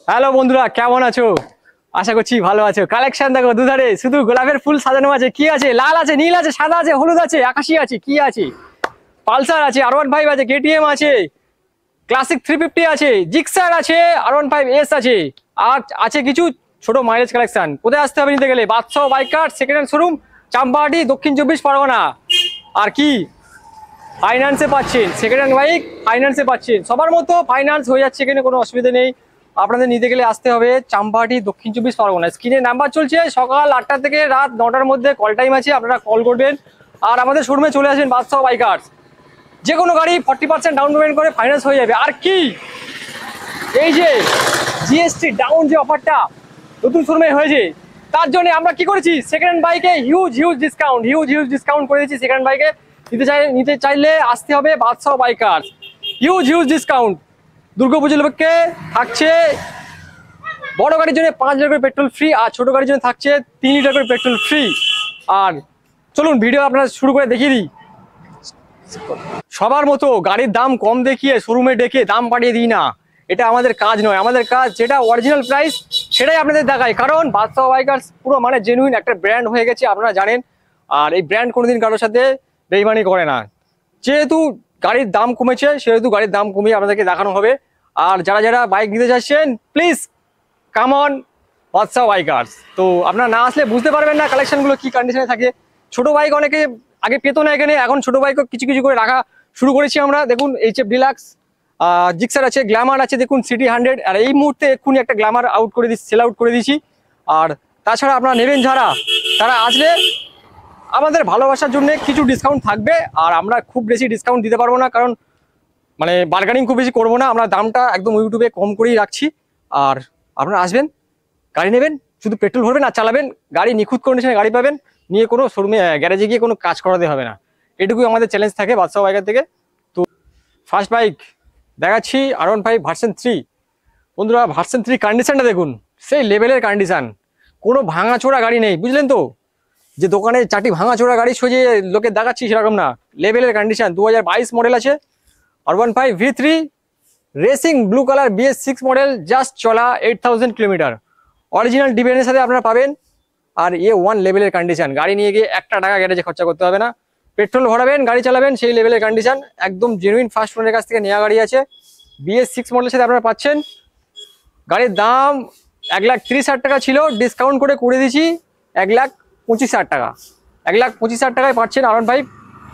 Hello বন্ধুরা, কেমন আছো? আশা করছি ভালো আছো। কালেকশন দেখো, দুধারে শুধু গোলাপের ফুল সাজানো আছে। কি আছে? লাল আছে, নীল আছে, সাদা আছে, হলুদ আছে, আকাশি আছে। কি আছে? পালসার আছে, R15 আছে, কেটিএম আছে, ক্লাসিক 350 আছে, জিক্সার আছে, R15S আছে। আর আছে কিছু ছোট মাইলেজ কালেকশন। কোথায় আসতে হবে নিতে গেলে? বাদশাহ biker second hand showroom, Champahati, দক্ষিণ 24 পরগনা। আর কি ফাইন্যান্সে পাচ্ছেন, সেকেন্ড হ্যান্ড বাইক ফাইন্যান্সে পাচ্ছেন। সবার মতো ফাইন্যান্স হয়ে যাচ্ছে, এখানে কোনো অসুবিধা নেই। আপনাদের নিতে গেলে আসতে হবে চাম্পাহাটি, দক্ষিণ 24 পরগনা। স্ক্রিনে নাম্বার চলছে, সকাল 8টা থেকে রাত 9টার মধ্যে কল টাইম আছে, আপনারা কল করবেন। আর আমাদের শোরুমে চলে আসবেন বাদশাহ বাইকার্স। যে কোনো গাড়ি 40% ডাউন পেমেন্ট করে ফাইন্যান্স হয়ে যাবে। আর কি এই যে জিএসটি ডাউন যে অফারটা নতুন শোরুমে হয়েছে, তার জন্য আমরা কি করেছি, সেকেন্ড হ্যান্ড বাইকে হিউজ ডিসকাউন্ট করে দিয়েছি। সেকেন্ড হ্যান্ড বাইকে নিতে চাইলে আসতে হবে বাদশাহ বাইকার্স। Huge discount. দুর্গাপুজোর উপলক্ষে থাকছে বড় গাড়ির জন্য 5 লিটার করে পেট্রোল ফ্রি, আর ছোট গাড়ির জন্য থাকছে 3 লিটার করে পেট্রোল ফ্রি। আর চলুন ভিডিও আপনারা শুরু করে দেখিয়ে দিই। সবার মতো গাড়ির দাম কম দেখিয়ে শোরুমে ডেকে দাম বাড়িয়ে দিই না, এটা আমাদের কাজ নয়। আমাদের কাজ যেটা অরিজিনাল প্রাইস সেটাই আপনাদের দেখায়। কারণ বাদশাহ বাইকার্স পুরো মানে জেনুইন একটা ব্র্যান্ড হয়ে গেছে, আপনারা জানেন। আর এই ব্র্যান্ড কোনোদিন কারোর সাথে বেইমানি করে না। যেহেতু গাড়ির দাম কমেছে, সেহেতু গাড়ির দাম কমিয়ে আপনাদেরকে দেখানো হবে। আর যারা যারা বাইক নিতে চাচ্ছেন, প্লিজ কাম অন বাদশাহ বাইকার্স। তো আপনারা না আসলে বুঝতে পারবেন না কালেকশনগুলো কি কন্ডিশনে থাকে। ছোট বাইক অনেকে আগে পেতো না এখানে, এখন ছোট বাইকও কিছু কিছু করে রাখা শুরু করেছি আমরা। দেখুন HF ডিলাক্স, জিক্সার আছে, গ্ল্যামার আছে, দেখুন সিটি 100। আর এই মুহূর্তে এক্ষুনি একটা গ্ল্যামার সেল আউট করে দিয়েছি। আর তাছাড়া আপনারা নেবেন যারা, তারা আসলে আমাদের ভালোবাসার জন্য কিছু ডিসকাউন্ট থাকবে। আর আমরা খুব বেশি ডিসকাউন্ট দিতে পারবো না, কারণ মানে বার্গেনিং খুব বেশি করবো না। আমরা দামটা একদম ইউটিউবে কম করেই রাখছি। আর আপনারা আসবেন, গাড়ি নেবেন, শুধু পেট্রোল ভরবেন আর চালাবেন। গাড়ি নিখুঁত কন্ডিশনে গাড়ি পাবেন, নিয়ে কোনো শোরুমে গ্যারেজে গিয়ে কোনো কাজ করাতে হবে না। এটুকুই আমাদের চ্যালেঞ্জ থাকে বাদশাহ বাইকার থেকে। তো ফার্স্ট বাইক দেখাচ্ছি R15 ভার্সন 3। বন্ধুরা, ভার্সন 3 কন্ডিশনটা দেখুন, সেই লেভেলের কন্ডিশন। কোনো ভাঙাচোরা গাড়ি নেই, বুঝলেন তো? যে দোকানে চারটি ভাঙাচোরা গাড়ি সোজে লোকে দেখাচ্ছি সেরকম না, লেভেলের কন্ডিশন। 2022 মডেল আছে, R15 V3 racing blue colour BS6 model, just চলা 8000 কিলোমিটার। অরিজিনাল ডিবেনের সাথে আপনারা পাবেন। আর A1 লেভেলের কন্ডিশন, গাড়ি নিয়ে গিয়ে 1 টাকা গ্যারেজে খরচা করতে হবে না। পেট্রোল ভরাবেন, গাড়ি চালাবেন, সেই লেভেলের কন্ডিশন। একদম জেনুইন ফার্স্ট ওনারের কাছ থেকে নেওয়া গাড়ি আছে। BS6 মডেলের সাথে আপনারা পাচ্ছেন। গাড়ির দাম 1,30,000 টাকা ছিল, ডিসকাউন্ট করে দিয়েছি 1,25,000 টাকা। 1,25,000 টাকায় পাচ্ছেন R15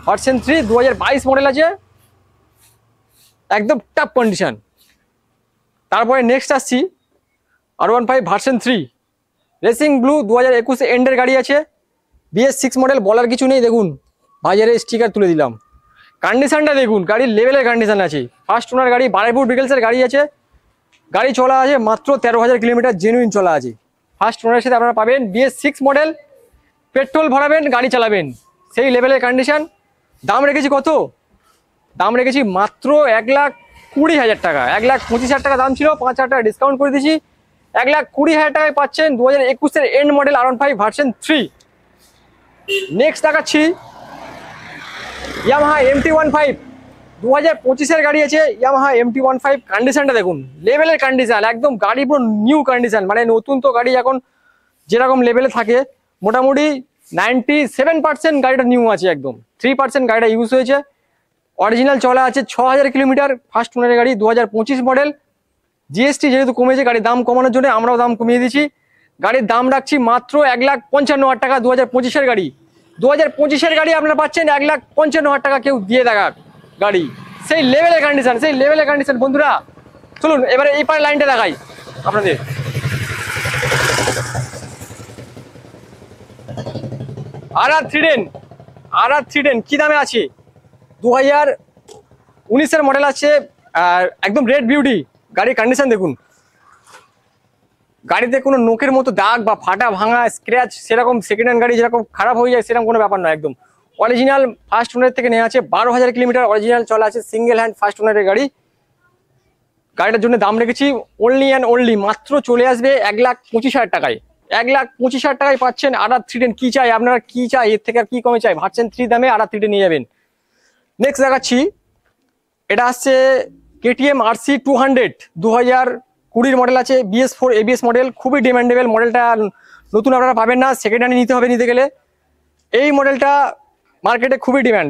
ভার্সন 3, 2022 মডেল আছে, একদম টাপ কন্ডিশন। তারপরে নেক্সট আসছি R15 ভার্সন 3 রেসিং ব্লু, 2021 এন্ডের গাড়ি আছে, BS6 মডেল। বলার কিছু নেই, দেখুন বাজারে স্টিকার তুলে দিলাম। কন্ডিশনটা দেখুন, গাড়ির লেভেলের কন্ডিশন আছে। ফার্স্ট ওনার গাড়ি, বারাইপুর ডিটেলসের গাড়ি আছে। গাড়ি চলা আছে মাত্র 13,000 কিলোমিটার, জেনুইন চলা আছে। ফার্স্ট ওনারের সাথে আপনারা পাবেন BS6 মডেল। পেট্রোল ভরাবেন, গাড়ি চালাবেন, সেই লেভেলের কন্ডিশন। দাম রেখেছি কত? দাম রেখেছি মাত্র 1,20,000 টাকা। 1,25,000 টাকা দাম ছিল, 5,000 টাকা ডিসকাউন্ট করে দিয়েছি। 1,20,000 টাকায় পাচ্ছেন 2021 end model R15 version 3। Next দেখাচ্ছি Yamaha MT-15, 2025 গাড়ি আছে। Yamaha MT-15 কন্ডিশনটা দেখুন, লেভেলের কন্ডিশন, একদম গাড়ি পুরো নিউ কন্ডিশন। মানে নতুন তো গাড়ি এখন যেরকম লেভেলে থাকে, মোটামুটি 97% গাড়িটা নিউ আছে, একদম 3% গাড়িটা ইউজ হয়েছে। অরিজিনাল চলা আছে 6,000 কিলোমিটার। ফার্স্ট ওনারের গাড়ি, 2025 মডেল। জিএসটি যেহেতু কমেছে, গাড়ির দাম কমানোর জন্য আমরাও দাম কমিয়ে দিচ্ছি। গাড়ির দাম রাখছি মাত্র 1,55,000 টাকা। 2025 গাড়ি, 2025 গাড়ি আপনারা পাচ্ছেন 1,55,000 টাকা। কেউ দিয়ে দেখা গাড়ি, সেই লেভেলের কন্ডিশন। বন্ধুরা চলুন এবারে এই পারে লাইনটা দেখাই আপনাদের। RR310 কি দামে আছে? 2019 মডেল আছে, আর একদম রেড বিউটি। গাড়ির কন্ডিশন দেখুন, গাড়িতে কোনো নোকের মতো দাগ বা ফাটা ভাঙা স্ক্র্যাচ সেরকম সেকেন্ড হ্যান্ড গাড়ি যেরকম খারাপ হয়ে যায় সেরকম কোনো ব্যাপার নয়। একদম অরিজিনাল ফার্স্ট ওনার থেকে নেওয়া আছে। 12,000 কিলোমিটার অরিজিনাল চলা আছে, সিঙ্গেল হ্যান্ড ফার্স্ট ওনারের গাড়ি। গাড়িটার জন্য দাম রেখেছি অনলি মাত্র চলে আসবে 1,25,000 টাকায়। 1,25,000 টাকায় পাচ্ছেন RR310। কি চাই আপনারা, কি চাই এর থেকে আর কি কমে চাই? ভার্সন 3 দামে RR310 নিয়ে যাবেন। নেক্সট দেখাচ্ছি, এটা আসছে KTM RC 200, 20 মডেল আছে, BS4 ABS মডেল, খুবই ডিমান্ডেবল মডেলটা। নতুন আপনারা পাবেন না, সেকেন্ড হ্যান্ড নিতে হবে নিতে গেলে। এই মডেলটা মার্কেটে খুবই ডিমান্ড,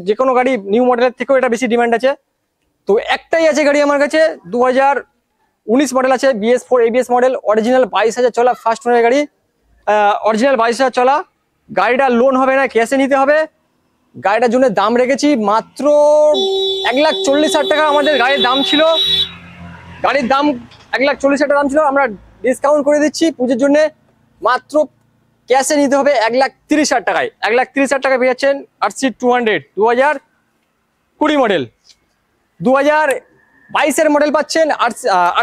যে কোনো গাড়ি নিউ মডেলের থেকেও এটা বেশি ডিমান্ড আছে। তো একটাই আছে গাড়ি আমার কাছে, 2019 মডেল আছে, BS4 ABS মডেল, অরিজিনাল 22,000 চলা, ফার্স্ট ওনারের গাড়ি, অরিজিনাল 22,000 চলা। গাড়িটা লোন হবে না, ক্যাশে নিতে হবে। গাড়িটার জন্য দাম রেখেছি মাত্র 1,40,000 টাকা। আমাদের গাড়ির দাম ছিল, গাড়ির দাম 1,40,000 টাকা দাম ছিল, আমরা ডিসকাউন্ট করে দিচ্ছি পুজোর জন্য। মাত্র ক্যাশে নিতে হবে 1,30,000 টাকায়। 1,30,000 টাকায় পেয়ে যাচ্ছেন RC 200 2020 মডেল। 2022 মডেল পাচ্ছেন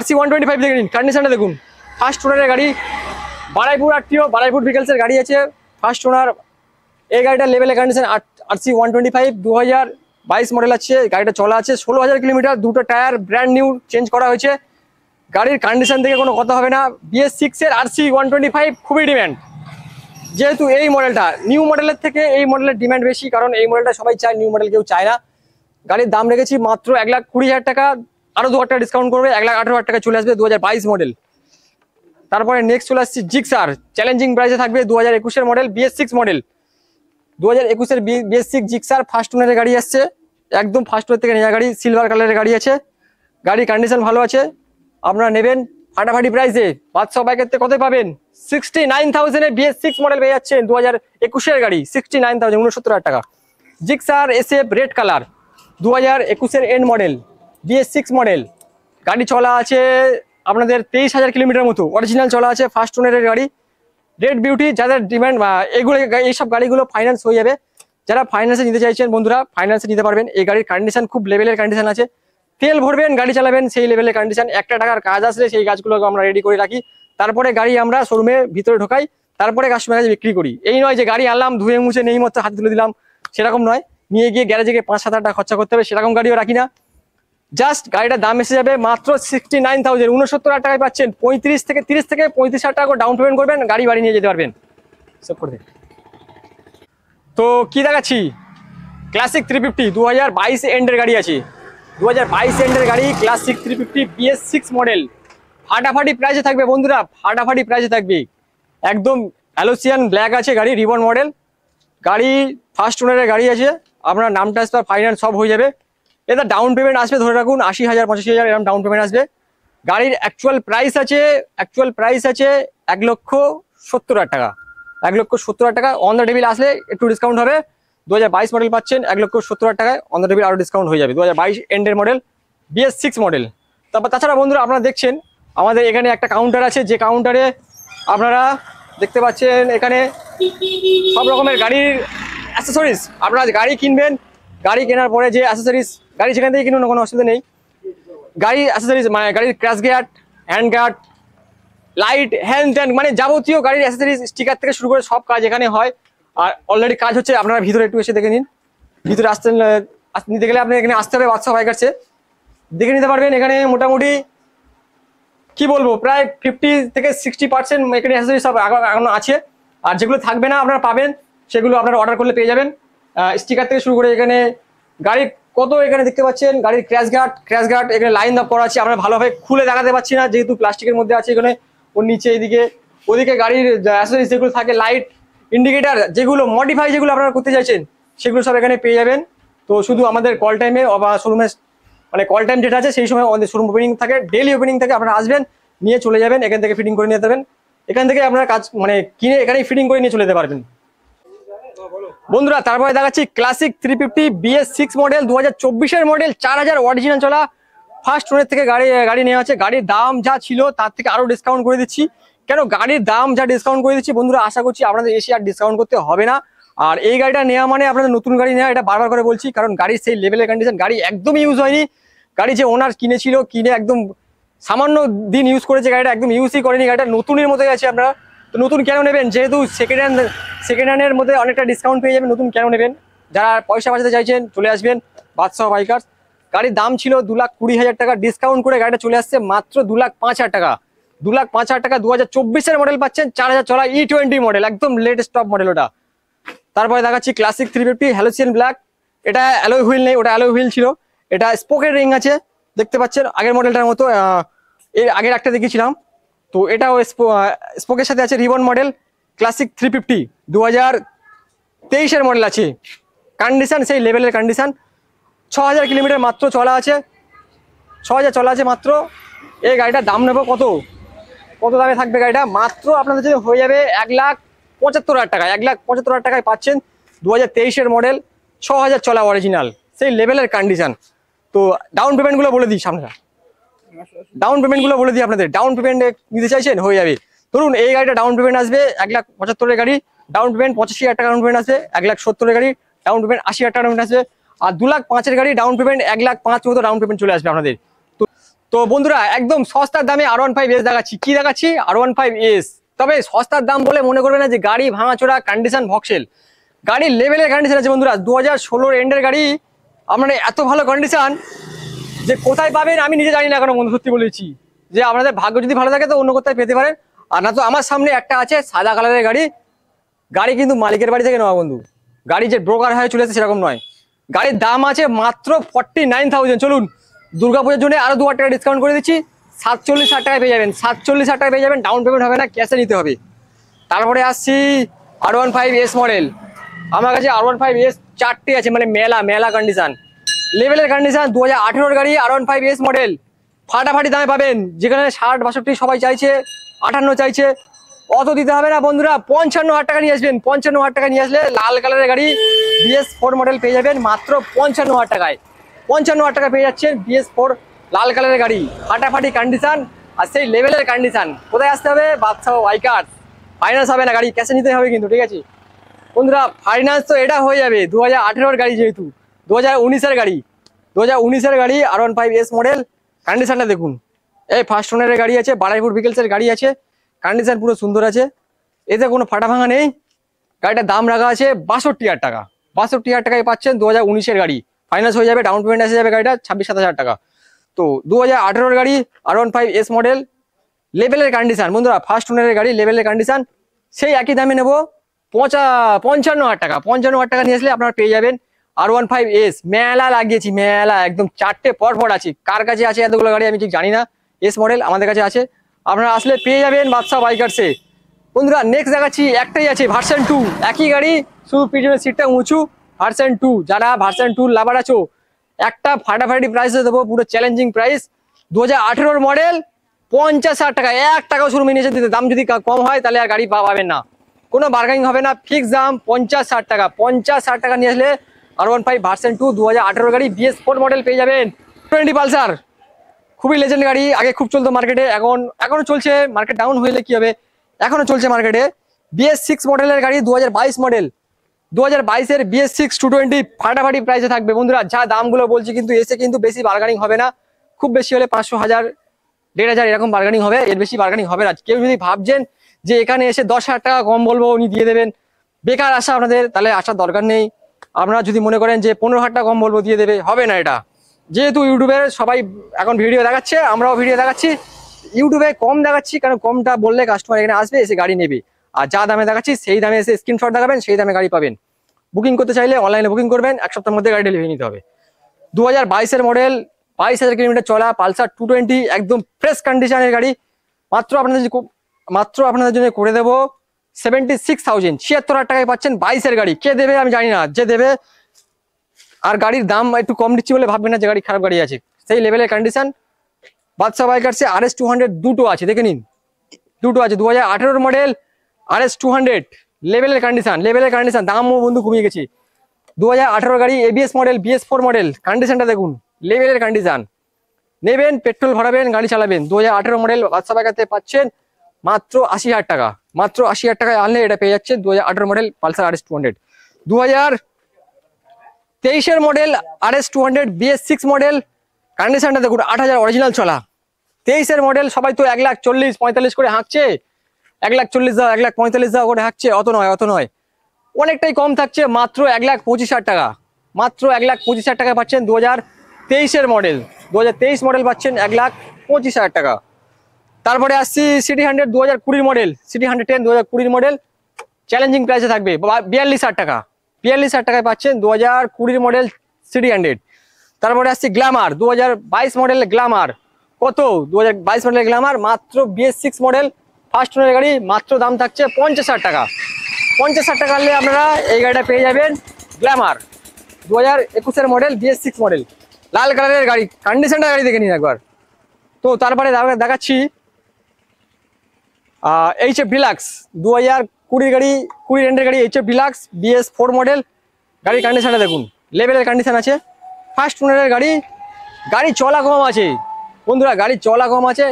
RC 125। দেখে নিন কন্ডিশনটা দেখুন, ফার্স্ট ওনারের গাড়ি, বারাইপুর আরটিও, বারাইপুর ভিকেলসের গাড়ি আছে, ফার্স্ট ওনার। এই গাড়িটার লেভেলের কন্ডিশন RC 125 2022 মডেল আছে। গাড়িটা চলা আছে 16,000 কিলোমিটার, দুটো টায়ার ব্র্যান্ড নিউ চেঞ্জ করা হয়েছে। গাড়ির কন্ডিশন থেকে কোনো কথা হবে না। BS6 এর RC 125 খুবই ডিমান্ড, যেহেতু এই মডেলটা নিউ মডেলের থেকে এই মডেলের ডিমান্ড বেশি, কারণ এই মডেলটা সবাই চায়, নিউ মডেল কেউ চায় না। গাড়ির দাম রেখেছি মাত্র 1,20,000 টাকা, আরো 2,000 টাকা ডিসকাউন্ট করবে, 1,18,000 টাকা চলে আসবে 2022 মডেল। তারপরে নেক্সট চলে আসছে জিক্সার, চ্যালেঞ্জিং প্রাইসে থাকবে, 2021 model, BS6 model, 2021 BS6 Gixxer, first ওনারের গাড়ি আসছে, একদম ফার্স্ট ওনার থেকে নেওয়া গাড়ি, সিলভার কালারের গাড়ি আছে। গাড়ির কন্ডিশন ভালো আছে, আপনারা নেবেন ফাটাফাটি প্রাইসে। 500 বাইকের থেকে কত পাবেন? 69,000 এ BS6 মডেল পেয়ে যাচ্ছেন, 2021 গাড়ি, 69,000, 69,000 টাকা। Gixxer SF red colour, 2021 end model, BS6 model. গাড়ি চলা আছে আপনাদের 23,000 কিলোমিটার মতো, অরিজিনাল চলা আছে, ফার্স্ট ওনারের গাড়ি, রেড বিউটি। যাদের ডিমান্ড এগুলো, এইসব গাড়িগুলো ফাইন্যান্স হয়ে যাবে। যারা ফাইন্যান্সে নিতে চাইছেন বন্ধুরা, ফাইন্যান্সে নিতে পারবেন। এই গাড়ির কন্ডিশন খুব লেভেলের কন্ডিশন আছে, তেল ভরবেন গাড়ি চালাবেন সেই লেভেলের কন্ডিশন। 1 টাকার কাজ আসলে সেই কাজগুলোকে আমরা রেডি করে রাখি, তারপরে গাড়ি আমরা শোরুমে ভিতরে ঢোকাই, তারপরে কাস্টমার কাছে বিক্রি করি। এই নয় যে গাড়ি আনলাম ধুয়ে মুছে নেই মতো হাতে তুলে দিলাম, সেরকম নয়। নিয়ে গিয়ে গ্যারেজে গিয়ে 5-7 হাজার টাকা খরচা করতে হবে, সেরকম গাড়িও রাখি না। জাস্ট গাড়িটার দাম এসে যাবে মাত্র 69,000, 69,000 টাকায় পাচ্ছেন। 30 থেকে 35,000 টাকা ডাউন পেমেন্ট করবেন, গাড়ি বাড়ি নিয়ে যেতে পারবেন। সব করে তো কি দেখাচ্ছি, ক্লাসিক 350 2022 এন্ডের গাড়ি আছে, 2022 এন্ডের গাড়ি, ক্লাসিক 350 BS6 মডেল। ফাটাফাটি প্রাইসে থাকবে বন্ধুরা, ফাটাফাটি প্রাইসে থাকবে, একদম অ্যালোসিয়ান ব্ল্যাক আছে গাড়ি, রিবন মডেল গাড়ি, ফার্স্ট ওনারের গাড়ি আছে। আপনার নাম ট্রান্সফার ফাইন্যান্স সব হয়ে যাবে। এটা ডাউন পেমেন্ট আসবে ধরে রাখুন 80,000 85,000 এরকম ডাউন পেমেন্ট আসবে। গাড়ির অ্যাকচুয়াল প্রাইস আছে 1,70,000 টাকা, 1,70,000 টাকা। অন দ্য টেবিল আসলে একটু ডিসকাউন্ট হবে। 2022 মডেল পাচ্ছেন 1,70,000 টাকায়, অন দ্য টেবিল আরও ডিসকাউন্ট হয়ে যাবে। 2022 এন্ডের মডেল, BS6 মডেল। তারপর তাছাড়া বন্ধুরা আপনারা দেখছেন আমাদের এখানে একটা কাউন্টার আছে, যে কাউন্টারে আপনারা দেখতে পাচ্ছেন এখানে সব রকমের গাড়ির অ্যাসেসরিজ। আপনারা গাড়ি কিনবেন, গাড়ি কেনার পরে যে অ্যাসেসরিজ, গাড়ি সেখান থেকে কিনুন, কোনো অসুবিধা নেই। গাড়ির অ্যাসেসরিজ মানে গাড়ির crash guard, hand guard, light, hand ট্যান্ড, মানে যাবতীয় গাড়ির অ্যাসেসরিজ, স্টিকার থেকে শুরু করে সব কাজ এখানে হয়। আর অলরেডি কাজ হচ্ছে, আপনারা ভিতরে একটু এসে দেখে নিন। ভিতরে নিতে গেলে আপনি এখানে আসতে হবে, বাদশা বাইকার্সে দেখে নিতে পারবেন। এখানে মোটামুটি কি বলবো, প্রায় 50 থেকে 60% এখানে অ্যাসেসরিজ সব এখনো আছে। আর যেগুলো থাকবে না আপনারা পাবেন, সেগুলো আপনারা অর্ডার করলে পেয়ে যাবেন। স্টিকার থেকে শুরু করে এখানে গাড়ির কত, এখানে দেখতে পাচ্ছেন গাড়ির ক্র্যাশ গার্ড এখানে লাইন আপ করা আছে। আমরা ভালোভাবে খুলে দেখাতে পারছি না, যেহেতু প্লাস্টিকের মধ্যে আছে। এখানে ওর নিচে এদিকে ওদিকে গাড়ির অ্যাসেসরিজ যেগুলো থাকে, লাইট, ইন্ডিকেটার, যেগুলো মডিফাই যেগুলো আপনারা করতে চাইছেন, সেগুলো সব এখানে পেয়ে যাবেন। তো শুধু আমাদের কল টাইমে বা শোরুমে, মানে কল টাইম যেটা আছে সেই সময় আমাদের শোরুম ওপেনিং থাকে, ডেইলি ওপেনিং থাকে। আপনারা আসবেন, নিয়ে চলে যাবেন, এখান থেকে ফিটিং করে নিয়ে যেতে পারবেন। এখান থেকে আপনারা কাজ মানে কিনে এখানেই ফিটিং করে নিয়ে চলে যেতে পারবেন বন্ধুরা। তারপরে দেখাচ্ছি classic 350 BS6 model, 2024 model, 4,000 original চলা, ফার্স্ট ওনার থেকে গাড়ি নেওয়া আছে। গাড়ির দাম যা ছিল তার থেকে আরো ডিসকাউন্ট করে দিচ্ছি। কেন গাড়ির দাম যা ডিসকাউন্ট করে দিচ্ছি বন্ধুরা, আশা করছি আপনাদের এসে আর ডিসকাউন্ট করতে হবে না। আর এই গাড়িটা নেওয়া মানে আপনাদের নতুন গাড়ি নেওয়া, এটা বারবার করে বলছি, কারণ গাড়ির সেই লেভেলের কন্ডিশন, গাড়ি একদম ইউজ হয়নি। গাড়ি যে ওনার কিনেছিল, কিনে একদম সামান্য দিন ইউজ করেছে, গাড়িটা একদম ইউজই করেনি, গাড়িটা নতুনের মতো আছে। আপনারা তো নতুন কেন নেবেন, যেহেতু সেকেন্ড হ্যান্ডের মধ্যে অনেকটা ডিসকাউন্ট পেয়ে যাবেন, নতুন কেন নেবেন? যারা পয়সা বাঁচাতে চাইছেন চলে আসবেন বাদশা বাইকার্স। গাড়ির দাম ছিল 2,20,000 টাকা, ডিসকাউন্ট করে গাড়িটা চলে আসছে মাত্র 2,05,000 টাকা। 2,05,000 টাকা 2024 মডেল পাচ্ছেন, 4,000 চলা E20 মডেল, একদম লেটেস্ট টপ মডেল ওটা। তারপরে দেখাচ্ছি ক্লাসিক 350 হ্যালোসিয়ান ব্ল্যাক, এটা অ্যালয় হুইল নেই, ওটা অ্যালয় হুইল ছিল। এটা স্পোকের রিং আছে, দেখতে পাচ্ছেন আগের মডেলটার মতো। এর আগের একটা দেখিয়েছিলাম, তো এটাও স্পোকের সাথে আছে রিবন মডেল ক্লাসিক 350 2023-এর মডেল আছে। কন্ডিশন সেই লেভেলের কন্ডিশন। 6000 কিলোমিটার মাত্র চলা আছে, 6000 চলা আছে মাত্র। এই গাড়িটার দাম নেবো কত, কত দামে থাকবে গাড়িটা? মাত্র আপনাদের জন্য হয়ে যাবে 1,75,000 টাকায়। 1,75,000 টাকায় পাচ্ছেন 2023-এর মডেল, 6000 চলা অরিজিনাল সেই লেভেলের কন্ডিশন। তো ডাউন পেমেন্টগুলো বলে দিই সামনে, ডাউন পেমেন্টগুলো বলে দিই আপনাদের। ডাউন পেমেন্ট নিতে চাইছেন, হয়ে যাবে। ধরুন এই গাড়িটা ডাউন পেমেন্ট আসবে 1,75,000-এর গাড়ি, ডাউন পেমেন্ট 85,000 টাকা ডাউন পেমেন্ট আসবে। 1,70,000-এর গাড়ি ডাউন পেমেন্ট 80,000 টাকা ডাউন পেমেন্ট আসবে। আর 2,05,000-এর গাড়ি ডাউন পেমেন্ট 1,05,000 মতো ডাউন পেমেন্ট চলে আসবে আপনাদের। তো বন্ধুরা একদম সস্তার দামে R15S দেখাচ্ছি। কি দেখাচ্ছি? R15S। তবে সস্তার দাম বলে মনে করবে না যে গাড়ি ভাঙাচোরা কন্ডিশন ভক্সেল। গাড়ির লেভেলের কন্ডিশন আছে বন্ধুরা। 2016-র এন্ডের গাড়ি, আপনার এত ভালো কন্ডিশন যে কোথায় পাবেন আমি নিজে জানি না এখনো বন্ধু, সত্যি বলেছি। যে আপনাদের ভাগ্য যদি ভালো থাকে তো অন্য কোথায় পেতে পারেন, আর না তো আমার সামনে একটা আছে সাদা কালারের গাড়ি। গাড়ি কিন্তু মালিকের বাড়ি থেকে নেওয়া বন্ধু, গাড়ি যে ব্রোকার হয়ে চলেছে সেরকম নয়। গাড়ির দাম আছে মাত্র 49,000। চলুন দুর্গাপূজার জন্য আরো 2,000 টাকা ডিসকাউন্ট করে দিচ্ছি, 47,000 টাকায় পেয়ে যাবেন। 47,000 টাকায় পেয়ে যাবেন, ডাউন পেমেন্ট হবে না, ক্যাশে নিতে হবে। তারপরে আসছি R15S মডেল। আমার কাছে R15S 4টে আছে, মানে মেলা মেলা কন্ডিশন লেভেলের কন্ডিশন। 2018-এর গাড়ি R15S মডেল, ফাটাফাটি দামে পাবেন। যেখানে 60, 62 সবাই চাইছে, 58 চাইছে, অত দিতে হবে না বন্ধুরা। 55,000 টাকা নিয়ে আসবেন। 55,000 টাকা নিয়ে আসলে লাল কালারের গাড়ি BS4 মডেল পেয়ে যাবেন মাত্র 55,000 টাকায়। 55,000 টাকা পেয়ে যাচ্ছেন BS4 লাল কালারের গাড়ি, ফাটাফাটি কন্ডিশন আর সেই লেভেলের কন্ডিশন। কোথায় আসতে হবে? বাদশাহ বাইকার। ফাইন্যান্স হবে না, গাড়ি ক্যাশে নিতে হবে কিন্তু, ঠিক আছে বন্ধুরা। ফাইন্যান্স তো এটা হয়ে যাবে। 2018-এর গাড়ি যেহেতু, 2019-এর গাড়ি, 2019-এর গাড়ি R15S মডেল। কন্ডিশনটা দেখুন। এই ফার্স্ট ওনারের গাড়ি আছে, বারাইপুর ভিকেলসের গাড়ি আছে, কন্ডিশন পুরো সুন্দর আছে, এতে কোনো ফাটা ভাঙা নেই। গাড়িটার দাম রাখা আছে 62,000 টাকা। 62,000 টাকায় পাচ্ছেন 2019-এর গাড়ি। ফাইন্যান্স হয়ে যাবে, ডাউন পেমেন্ট এসে যাবে গাড়িটা 26-27,000 টাকা। তো 2018-এর গাড়ি R15S মডেল লেভেলের কন্ডিশন বন্ধুরা, ফার্স্ট ওনারের গাড়ি লেভেলের কন্ডিশন। সেই একই দামে নেবো 55,000 টাকা। 55,000 টাকা নিয়ে আসলে আপনারা পেয়ে যাবেন R15S। মেলা লাগিয়েছি, মেলা একদম 4টে পর আছে। কার কাছে আছে এতগুলো গাড়ি আমি ঠিক জানি না। এস মডেল আমাদের কাছে আছে, আপনারা আসলে পেয়ে যাবেন বাদশাহ বাইকার্সে। বন্ধুরা নেক্সট দেখাচ্ছি, একটাই আছে ভার্সন 2, একই গাড়ি, শুধু পিছনের সিটটা উঁচু। ভার্সন 2, যারা ভার্সন 2 লাভার আছো, একটা ফাটাফাটি প্রাইসে দেবো, পুরো চ্যালেঞ্জিং প্রাইস। 2018-এর মডেল, 50,000 টাকা। 1 টাকাও শুরু মিনিয়েছে দিতে। দাম যদি কম হয় তাহলে আর গাড়ি পাবেন না, কোনো বার্গেনিং হবে না, ফিক্স দাম 50,000 টাকা। 50,000 টাকা নিয়ে আসলে R15 ভার্সন 2 2018 গাড়ি BS4 মডেল পেয়ে যাবেন। 20 পালসার খুবই লেজেন্ড গাড়ি, আগে খুব চলতো মার্কেটে, এখনো চলছে। মার্কেট ডাউন হইলে কি হবে, এখনো চলছে মার্কেটে। BS6 মডেলের গাড়ি 2022 মডেল, 2022-এর BS6 220 ফাটাফাটি প্রাইসে থাকবে বন্ধুরা। যা দামগুলো বলছি কিন্তু এসে কিন্তু বেশি বার্গেনিং হবে না, খুব বেশি হলে 500, 1000, 1,500 এরকম বার্গেনিং হবে, এর বেশি বার্গেনিং হবে না। কেউ যদি ভাবছেন যে এখানে এসে 10,000 টাকা কম বলবো উনি দিয়ে দেবেন, বেকার আশা আপনাদের, তাহলে আসার দরকার নেই। আপনারা যদি মনে করেন যে 15,000 টাকা কম বলবো দিয়ে দেবে, হবে না এটা। যেহেতু ইউটিউবের সবাই এখন ভিডিও দেখাচ্ছে, আমরাও ভিডিও দেখাচ্ছি, ইউটিউবে কম দেখাচ্ছি কারণ কমটা বললে কাস্টমার এখানে আসবে, এসে গাড়ি নেবে। আর যা দামে দেখাচ্ছি সেই দামে এসে স্ক্রিনশট দেখাবেন, সেই দামে গাড়ি পাবেন। বুকিং করতে চাইলে অনলাইনে বুকিং করবেন, 1 সপ্তাহের মধ্যে গাড়ি ডেলিভারি নিতে হবে। 2022-এর মডেল, 22,000 কিলোমিটার চলা পালসার 220, একদম ফ্রেশ কন্ডিশনের গাড়ি। মাত্র আপনাদের জন্য করে দেবো 76,000, 76,000 টাকায় পাচ্ছেন 22-এর গাড়ি। কে দেবে আমি জানি না, যে দেবে। আর গাড়ির দাম একটু কম দিচ্ছি বলে ভাববেন না যে গাড়ি খারাপ গাড়ি আছে, সেই লেভেলের কন্ডিশন। বাদশাহ বাইকার্সে RS 200 দুটো আছে, দেখে নিন, দুটো আছে। 2018-এর মডেল RS 200 লেভেলের কন্ডিশন। দামও বন্ধু কমিয়ে গেছে। 2018 গাড়ি ABS মডেল, BS4 মডেল, কন্ডিশনটা দেখুন, লেভেলের কন্ডিশন। নেবেন, পেট্রোল ভরাবেন, গাড়ি চালাবেন। 2018 মডেল বাদশাহ বাইকারতে পাচ্ছেন মাত্র 80,000 টাকা। মাত্র 80,000 টাকায় আনলে এটা পেয়ে যাচ্ছেন 2018 মডেল পালসার RS 200। 2023-এর মডেল RS 200 BS6 মডেল, কন্ডিশনটা দেখুন, 8,000 অরিজিনাল চলা। 23-এর মডেল, সবাই তো 1,40,000, 45 করে হাঁকছে, 1,40,000 দাও, 1,45,000 দাও করে হাঁকছে। অত নয়, অনেকটাই কম থাকছে, মাত্র 1,25,000 টাকা। মাত্র 1,25,000 টাকায় পাচ্ছেন 2023-এর মডেল। 2023 মডেল পাচ্ছেন 1,25,000 টাকা। তারপরে আসছি city 100 2020 model, city 110 2020 model, challenging প্রাইসে থাকবে 42,000 টাকা। 42,000 টাকায় পাচ্ছেন 2020 মডেল সিটি 100। তারপরে আসছি গ্ল্যামার, 2022 মডেল গ্ল্যামার, কত 2022 মডেল গ্ল্যামার, মাত্র BS6 মডেল ফার্স্ট ওনারের গাড়ি, মাত্র দাম থাকছে 50,000 টাকা। 50,000 টাকা হলে আপনারা এই গাড়িটা পেয়ে যাবেন। গ্ল্যামার 2021 মডেল BS6 মডেল, লাল কালারের গাড়ি, কন্ডিশনটা গাড়ি দেখে নিন একবার। তো তারপরে দেখাচ্ছি HF ডিলাক্স 2020 গাড়ি, 20 রেন্টের গাড়ি, HF ডিলাক্স BS4 মডেল। গাড়ির কন্ডিশনটা দেখুন, লেভেলের কন্ডিশন আছে, ফার্স্ট ওনারের গাড়ি। গাড়ি চলা কম আছে বন্ধুরা, গাড়ি চলা কম আছে,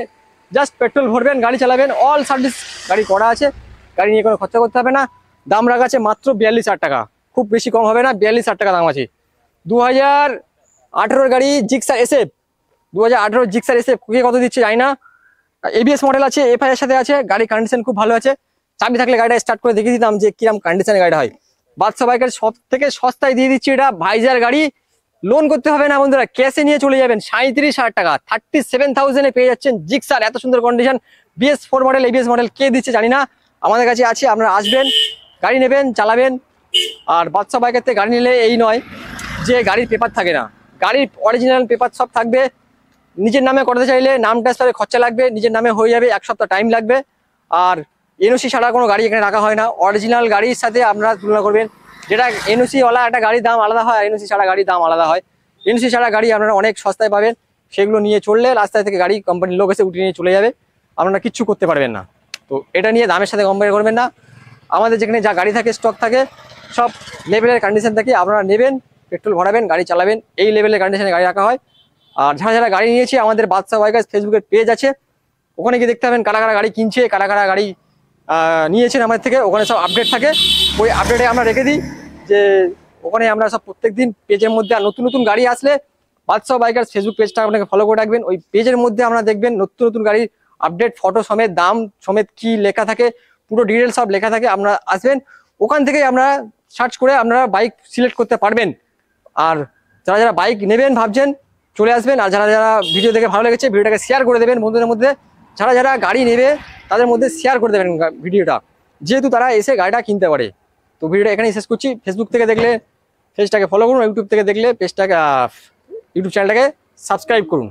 জাস্ট পেট্রোল ভরবেন, গাড়ি চালাবেন, অল সার্ভিস গাড়ি করা আছে, গাড়ি নিয়ে কোনো খরচা করতে হবে না। দাম রাখা আছে মাত্র 42,000 টাকা, খুব বেশি কম হবে না, 42,000 টাকা দাম আছে। 2018 গাড়ি জিক্সার SF, 2018 জিক্সার SF কত দিচ্ছে জানি না। ABS মডেল আছে, FI এর সাথে আছে, গাড়ির কন্ডিশন খুব ভালো আছে। চাবি থাকলে গাড়িটা স্টার্ট করে দেখিয়ে দিতাম যে কিরকম কন্ডিশনে গাড়িটা হয়। বাদশা বাইকের সব থেকে সস্তায় দিয়ে দিচ্ছি এটা, ভাইজার গাড়ি, লোন করতে হবে না বন্ধুরা, ক্যাশে নিয়ে চলে যাবেন। 37,000 টাকা, 37,000 এ পেয়ে যাচ্ছেন জিক্সার, এত সুন্দর condition, BS4 model, ABS model কে দিচ্ছে জানি না, আমাদের কাছে আছে। আপনারা আসবেন, গাড়ি নেবেন, চালাবেন। আর বাদশা বাইকের থেকে গাড়ি নিলে এই নয় যে গাড়ির পেপার থাকে না, গাড়ির অরিজিনাল পেপার সব থাকবে। নিজের নামে করতে চাইলে নাম ট্রান্সফারে খরচা লাগবে, নিজের নামে হয়ে যাবে, 1 সপ্তাহ টাইম লাগবে। আর NOC ছাড়া কোনো গাড়ি এখানে রাখা হয় না, অরিজিনাল গাড়ির সাথে আপনারা তুলনা করবেন। যেটা NOC ওয়ালা একটা গাড়ির দাম আলাদা হয়, NOC ছাড়া গাড়ির দাম আলাদা হয়। NOC ছাড়া গাড়ি আপনারা অনেক সস্তায় পাবেন, সেগুলো নিয়ে চললে রাস্তায় থেকে গাড়ি কোম্পানির লোক এসে উঠিয়ে নিয়ে চলে যাবে, আপনারা কিচ্ছু করতে পারবেন না। তো এটা নিয়ে দামের সাথে কম্পেয়ার করবেন না। আমাদের যেখানে যা গাড়ি থাকে, স্টক থাকে, সব লেভেলের কন্ডিশন থাকে, আপনারা নেবেন, পেট্রোল ভরাবেন, গাড়ি চালাবেন, এই লেভেলের কন্ডিশনে গাড়ি রাখা হয়। আর যারা যারা গাড়ি নিয়েছে, আমাদের বাদশা বাইকার্স ফেসবুকের পেজ আছে, ওখানে গিয়ে দেখতে পাবেন কারা কারা গাড়ি কিনছে, কারা কারা গাড়ি নিয়েছেন আমাদের থেকে, ওখানে সব আপডেট থাকে। ওই আপডেটে আমরা রেখে দিই যে ওখানে আমরা সব প্রত্যেকদিন পেজের মধ্যে, আর নতুন নতুন গাড়ি আসলে বাদশা বাইকার্স ফেসবুক পেজটা আপনাকে ফলো করে রাখবেন। ওই পেজের মধ্যে আমরা দেখবেন নতুন নতুন গাড়ির আপডেট, ফটো সমেত, দাম সমেত কি লেখা থাকে, পুরো ডিটেলস সব লেখা থাকে। আপনারা আসবেন, ওখান থেকেই আমরা সার্চ করে আপনারা বাইক সিলেক্ট করতে পারবেন। আর যারা যারা বাইক নেবেন ভাবছেন, চলে আসবেন। আর যারা যারা ভিডিও দেখে ভালো লেগেছে, ভিডিওটাকে শেয়ার করে দেবেন বন্ধুদের মধ্যে। যারা যারা গাড়ি নেবে তাদের মধ্যে শেয়ার করে দেবেন ভিডিওটা, যেহেতু তারা এসে গাড়িটা কিনতে পারে। তো ভিডিওটা এখানেই শেষ করছি। ফেসবুক থেকে দেখলে পেজটাকে ফলো করুন, ইউটিউব থেকে দেখলে পেজটাকে, ইউটিউব চ্যানেলটাকে সাবস্ক্রাইব করুন।